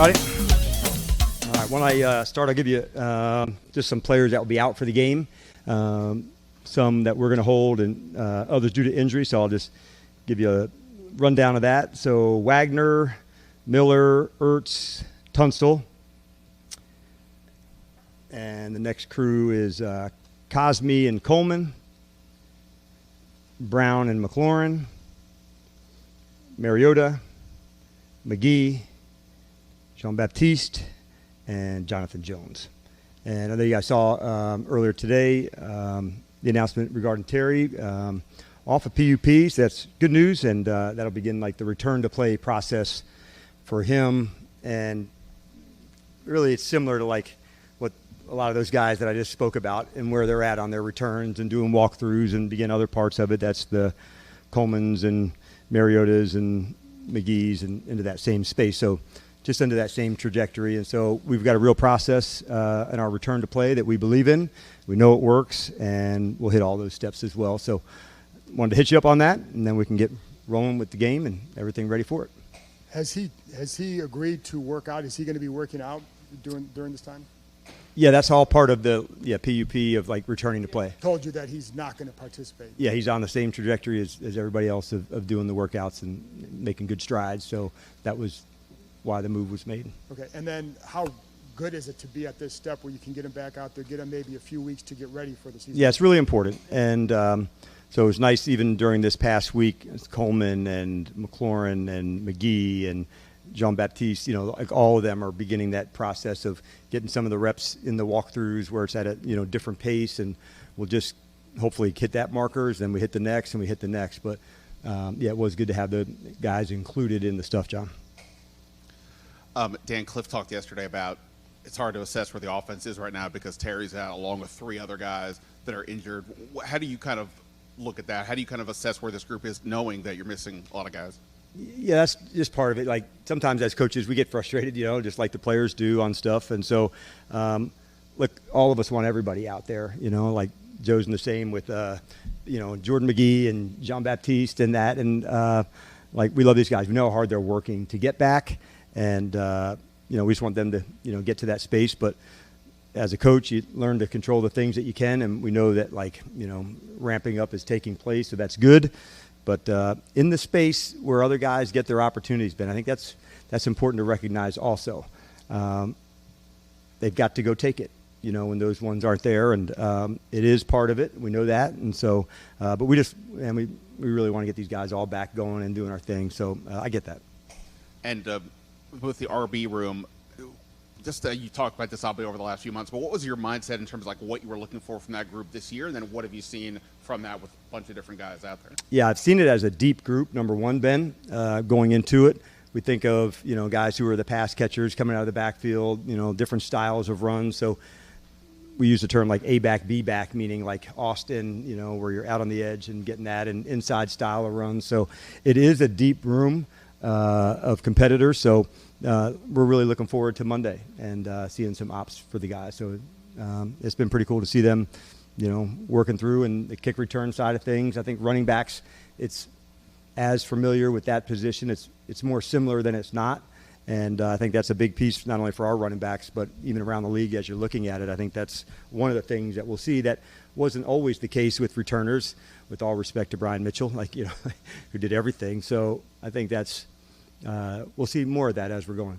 everybody. All right, when I start, I'll give you just some players that will be out for the game. Some that we're going to hold and others due to injury, so I'll just give you a rundown of that. So Wagner, Miller, Ertz, Tunstall. And the next crew is Cosme and Coleman, Brown and McLaurin, Mariota, McGee, Jean-Baptiste, and Jonathan Jones. And I know you guys saw earlier today the announcement regarding Terry off of PUP, so that's good news, and that'll begin like the return to play process for him. And really it's similar to like what a lot of those guys that I just spoke about and where they're at on their returns and doing walkthroughs and begin other parts of it. That's the Colemans and Mariotas and McGee's and into that same space. So just into that same trajectory. And so we've got a real process in our return to play that we believe in. We know it works, and we'll hit all those steps as well. So wanted to hit you up on that, and then we can get rolling with the game and everything ready for it. Has he agreed to work out? Is he going to be working out during this time? Yeah, that's all part of the PUP of like returning to play. Told you that he's not going to participate. Yeah, he's on the same trajectory as everybody else of doing the workouts and making good strides. So that was why the move was made. Okay, and then how good is it to be at this step where you can get him back out there, get him maybe a few weeks to get ready for the season? Yeah, it's really important. And so it was nice even during this past week, Coleman and McLaurin and McGee and Jean-Baptiste, like all of them are beginning that process of getting some of the reps in the walkthroughs where it's at a different pace, and we'll just hopefully hit that markers, then we hit the next and we hit the next. But it was good to have the guys included in the stuff, John. Dan, Cliff talked yesterday about it's hard to assess where the offense is right now because Terry's out along with three other guys that are injured. How do you kind of look at that? How do you kind of assess where this group is knowing that you're missing a lot of guys? Yeah, that's just part of it. Like sometimes as coaches we get frustrated, just like the players do on stuff. And so, look, all of us want everybody out there, like Joe's in the same with, Jordan McGee and Jean-Baptiste and that. And like we love these guys. We know how hard they're working to get back. And, we just want them to, get to that space. But as a coach, you learn to control the things that you can. And we know that, ramping up is taking place, so that's good. But in the space where other guys get their opportunities, Ben, I think that's important to recognize also. They've got to go take it, when those ones aren't there. And it is part of it. We know that. And so, but we really want to get these guys all back going and doing our thing. So I get that. And with the RB room, just you talked about this probably over the last few months, but what was your mindset in terms of like what you were looking for from that group this year, and then what have you seen from that with a bunch of different guys out there? Yeah, I've seen it as a deep group, number one, Ben, going into it. We think of, guys who are the pass catchers coming out of the backfield, different styles of runs. So we use the term like A-back, B-back, meaning like Austin, where you're out on the edge and getting that and inside style of runs. So it is a deep room of competitors. So we're really looking forward to Monday and seeing some ops for the guys. So it's been pretty cool to see them, working through. And the kick return side of things, I think running backs, it's as familiar with that position. It's more similar than it's not. And I think that's a big piece, not only for our running backs, but even around the league as you're looking at it. I think that's one of the things that we'll see that wasn't always the case with returners, with all respect to Brian Mitchell, who did everything. So I think that's we'll see more of that as we're going.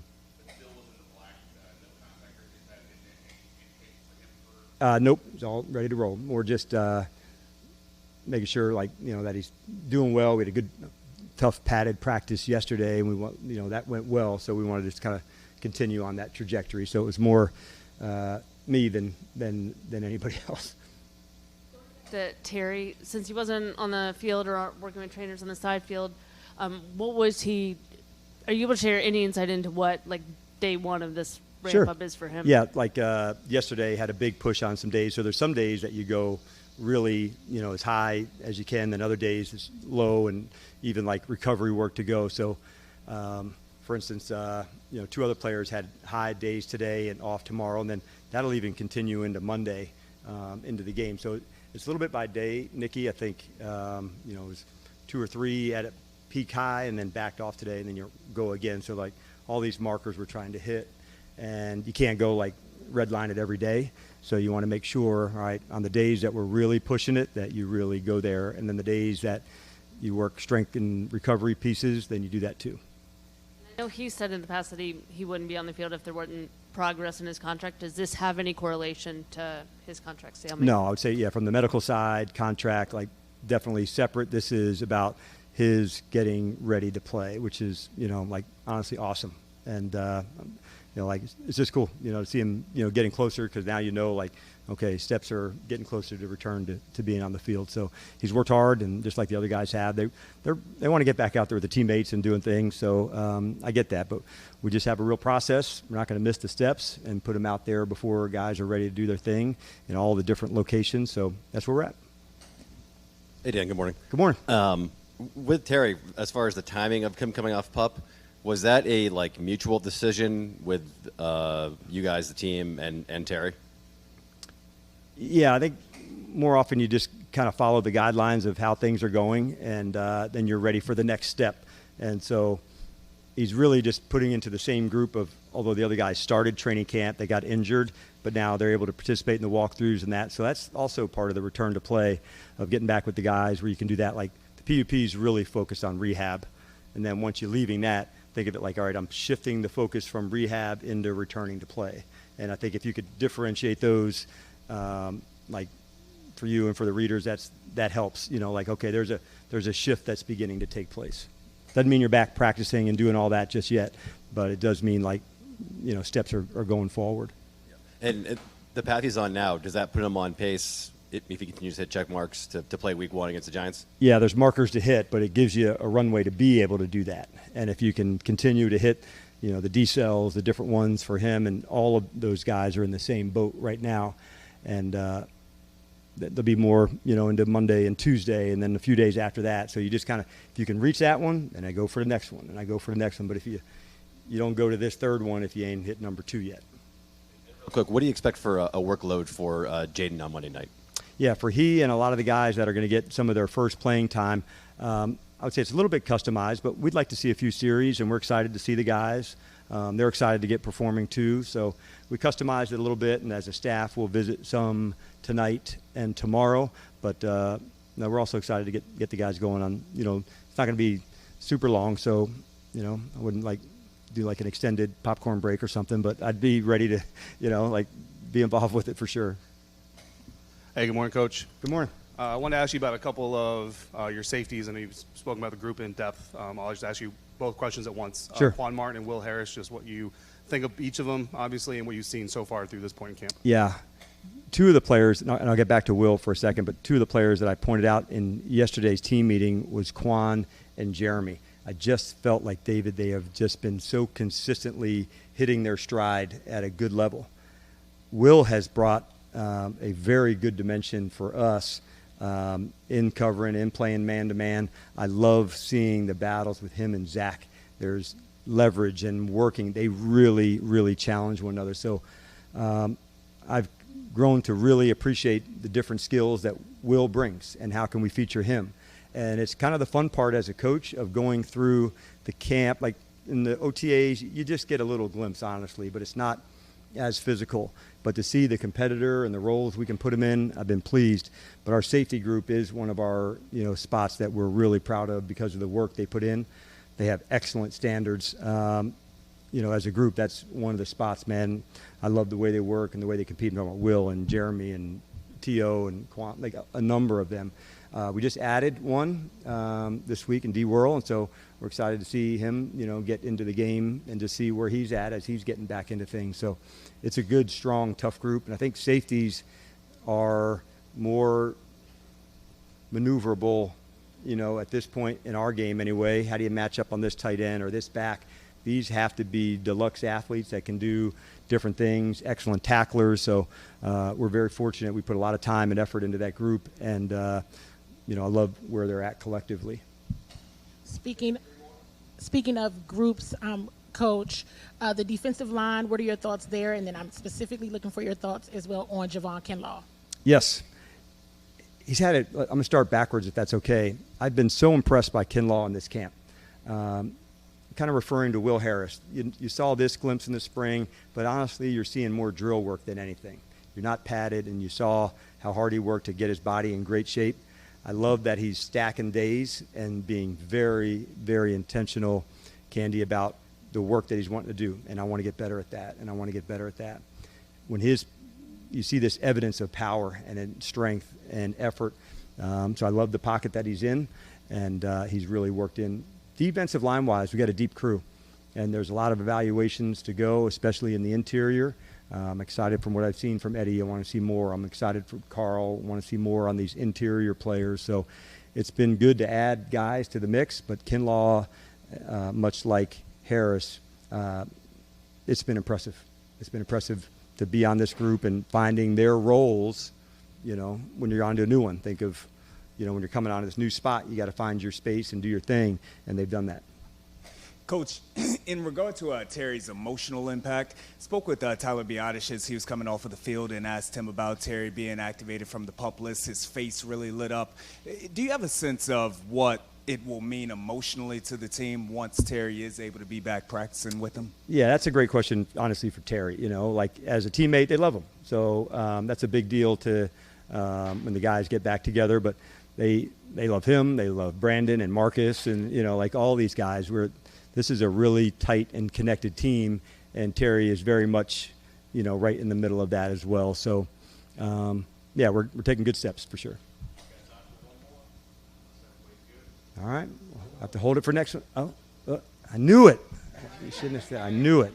Nope, it's all ready to roll. More just making sure, that he's doing well. We had a good, tough padded practice yesterday, and we want, that went well. So we wanted to just kind of continue on that trajectory. So it was more me than anybody else. That Terry, since he wasn't on the field or working with trainers on the side field, what was he? Are you able to share any insight into what day one of this ramp up is for him? Yeah, yesterday had a big push on some days. So there's some days that you go really, as high as you can. Then other days it's low and even recovery work to go. So, for instance, two other players had high days today and off tomorrow, and then that'll even continue into Monday, into the game. So it's a little bit by day, Nikki. I think, it was 2 or 3 at a peak high and then backed off today, and then you go again. So all these markers we're trying to hit, and you can't go like redline it every day. So you want to make sure, all right, on the days that we're really pushing it, that you really go there, and then the days that you work strength and recovery pieces, then you do that too. I know he said in the past that he wouldn't be on the field if there wasn't progress in his contract. Does this have any correlation to his contract stalemate? No, I would say, yeah, from the medical side, contract, like definitely separate. This is about his getting ready to play, which is, like honestly awesome. And, like it's just cool, to see him, getting closer, because now like, okay, steps are getting closer to return to being on the field. So he's worked hard, and just like the other guys have, they want to get back out there with the teammates and doing things. So I get that, but we just have a real process. We're not going to miss the steps and put them out there before guys are ready to do their thing in all the different locations. So that's where we're at. Hey, Dan, good morning. Good morning. With Terry, as far as the timing of him coming off PUP, was that a mutual decision with you guys, the team, and Terry? Yeah, I think more often you just kind of follow the guidelines of how things are going, and then you're ready for the next step. And so he's really just putting into the same group of, although the other guys started training camp, they got injured, but now they're able to participate in the walkthroughs and that. So that's also part of the return to play of getting back with the guys, where you can do that. Like the PUP is really focused on rehab. And then once you're leaving that, think of it like, all right, I'm shifting the focus from rehab into returning to play. And I think if you could differentiate those, like for you and for the readers, that helps. Like, okay, there's a shift that's beginning to take place. Doesn't mean you're back practicing and doing all that just yet, but it does mean steps are going forward. And the path he's on now, does that put him on pace if he continues to hit check marks to play week 1 against the Giants? Yeah, there's markers to hit, but it gives you a runway to be able to do that. And if you can continue to hit, the D-cells, the different ones for him, and all of those guys are in the same boat right now. And there'll be more, into Monday and Tuesday, and then a few days after that. So you just kind of, if you can reach that one, then I go for the next one, and I go for the next one. But if you don't go to this third one if you ain't hit number 2 yet. Real quick, what do you expect for a workload for Jaden on Monday night? Yeah, for he and a lot of the guys that are going to get some of their first playing time, I would say it's a little bit customized, but we'd like to see a few series, and we're excited to see the guys. They're excited to get performing too, so we customized it a little bit, and as a staff, we'll visit some tonight and tomorrow. But no, we're also excited to get the guys going on. It's not going to be super long, so I wouldn't do an extended popcorn break or something, but I'd be ready to be involved with it for sure. Hey, good morning, Coach. Good morning. I wanted to ask you about a couple of your safeties, and you've spoken about the group in depth. I'll just ask you both questions at once. Sure. Quan Martin and Will Harris, just what you think of each of them, obviously, and what you've seen so far through this point in camp. Yeah. 2 of the players, and I'll get back to Will for a second, but 2 of the players that I pointed out in yesterday's team meeting was Quan and Jeremy. I just felt like, David, they have just been so consistently hitting their stride at a good level. Will has brought a very good dimension for us in covering, in playing man-to-man. I love seeing the battles with him and Zach. There's leverage and working. They really, really challenge one another. So I've grown to really appreciate the different skills that Will brings and how can we feature him. And it's kind of the fun part as a coach of going through the camp. Like in the OTAs, you just get a little glimpse, honestly, but it's not as physical. But to see the competitor and the roles we can put him in, I've been pleased. But our safety group is one of our spots that we're really proud of because of the work they put in. They have excellent standards. As a group, that's one of the spots, man. I love the way they work and the way they compete. I'm talking about Will and Jeremy and T.O. and Quan, like a number of them. We just added one this week in D-Whirl, and so we're excited to see him, get into the game and to see where he's at as he's getting back into things. So it's a good, strong, tough group, and I think safeties are more maneuverable, at this point in our game anyway. How do you match up on this tight end or this back? These have to be deluxe athletes that can do different things, excellent tacklers. So we're very fortunate. We put a lot of time and effort into that group, and I love where they're at collectively. Speaking of groups, Coach, the defensive line, what are your thoughts there? And then I'm specifically looking for your thoughts as well on Javon Kinlaw. Yes. He's had it. I'm going to start backwards if that's okay. I've been so impressed by Kinlaw in this camp. kind of referring to Will Harris. You saw this glimpse in the spring, but honestly, you're seeing more drill work than anything. You're not padded, and you saw how hard he worked to get his body in great shape. I love that he's stacking days and being very, very intentional, Candy, about the work that he's wanting to do. And I want to get better at that, and I want to get better at that. When you see this evidence of power and strength and effort. So I love the pocket that he's in, and he's really worked in. Defensive line-wise, we got a deep crew, and there's a lot of evaluations to go, especially in the interior. I'm excited from what I've seen from Eddie. I want to see more. I'm excited for Carl. I want to see more on these interior players. So it's been good to add guys to the mix, but Kinlaw, much like Harris, it's been impressive. It's been impressive to be on this group and finding their roles, when you're on to a new one. Think of, when you're coming on to this new spot, you got to find your space and do your thing, and they've done that. Coach, in regard to Terry's emotional impact, spoke with Tyler Biotish as he was coming off of the field and asked him about Terry being activated from the PUP list. His face really lit up. Do you have a sense of what it will mean emotionally to the team once Terry is able to be back practicing with them? Yeah, that's a great question, honestly, for Terry. As a teammate, they love him. So that's a big deal to when the guys get back together. But they love him. They love Brandon and Marcus and, all these guys. This is a really tight and connected team, and Terry is very much, right in the middle of that as well. So, we're taking good steps for sure. All right. We'll have to hold it for next one. Oh, I knew it. You shouldn't have said I knew it.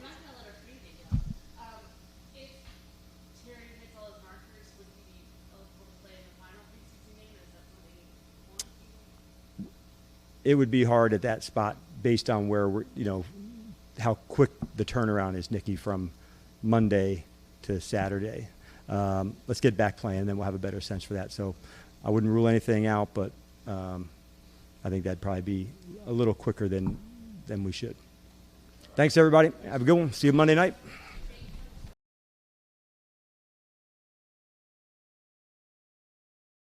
It would be hard at that spot based on where we're, how quick the turnaround is, Nikki, from Monday to Saturday. Let's get back playing, and then we'll have a better sense for that. So I wouldn't rule anything out, but I think that'd probably be a little quicker than we should. Thanks, everybody. Have a good one. See you Monday night.